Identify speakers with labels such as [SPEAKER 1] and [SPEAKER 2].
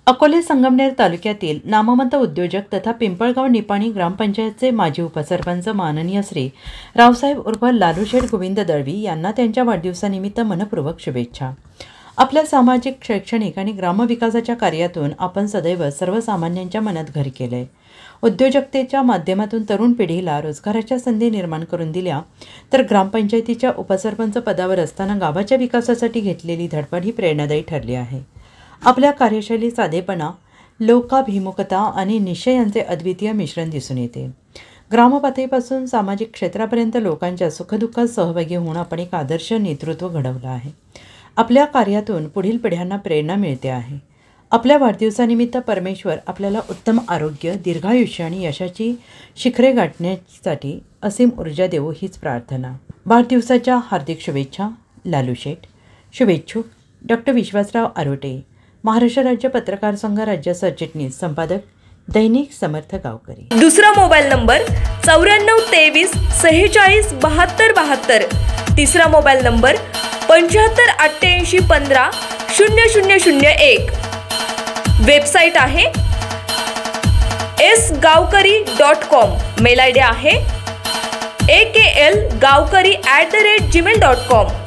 [SPEAKER 1] अकोले संगमनेर तालुक्यातील नामवंत उद्योजक तथा पिंपळगाव निपाणी ग्रामपंचायतचे माजी उपसरपंच माननीय श्री रावसाहेब उर्फ लालूशेठ गोविंद दळवी यांना त्यांच्या वाढदिवसानिमित्त मनपूर्वक शुभेच्छा। आपल्या सामाजिक, शैक्षणिक आणि ग्रामविकासाच्या कार्यातून आपण सदैव सर्वसामान्यांच्या मनात घर केले। उद्योजकतेच्या माध्यमातून तरुण पिढीला रोजगाराच्या संधी निर्माण करून दिल्या, तर ग्रामपंचायतीच्या उपसरपंच पदावर असताना गावाच्या विकासासाठी घेतलेली धडपड ही प्रेरणादायी ठरली आहे। आपल्या कार्यशैलीत साधेपणा, लोकाभिमुखता आणि निश्चय यांचे अद्वितीय मिश्रण दिसून येते। ग्रामपातळीपासून सामाजिक क्षेत्रापर्यंत लोकांच्या सुखदुःखात सहभागी होऊन आपण एक आदर्श नेतृत्व घडवलं आहे। आपल्या कार्यातून पुढील पिढ्यांना प्रेरणा मिळते आहे। आपल्या वाढदिवसानिमित्त परमेश्वर आपल्याला उत्तम आरोग्य, दीर्घायुष्य आणि यशाची शिखरे गाठण्यासाठी असीम ऊर्जा देवो हीच प्रार्थना। वाढदिवसाच्या हार्दिक शुभेच्छा। लालूशेठ। शुभेच्छुक डॉक्टर विश्वासराव आरोटे, महाराष्ट्र राज्य पत्रकार संघ राज्य सरचिटणीस, संपादक दैनिक समर्थ गावकरी।
[SPEAKER 2] दुसरा मोबाईल नंबर 94 23 46 72 72। तिसरा मोबाईल नंबर 75 88 15 0001। वेबसाईट आहे sgavkari.com। मेल आयडी आहे aklgavkari@gmail.com।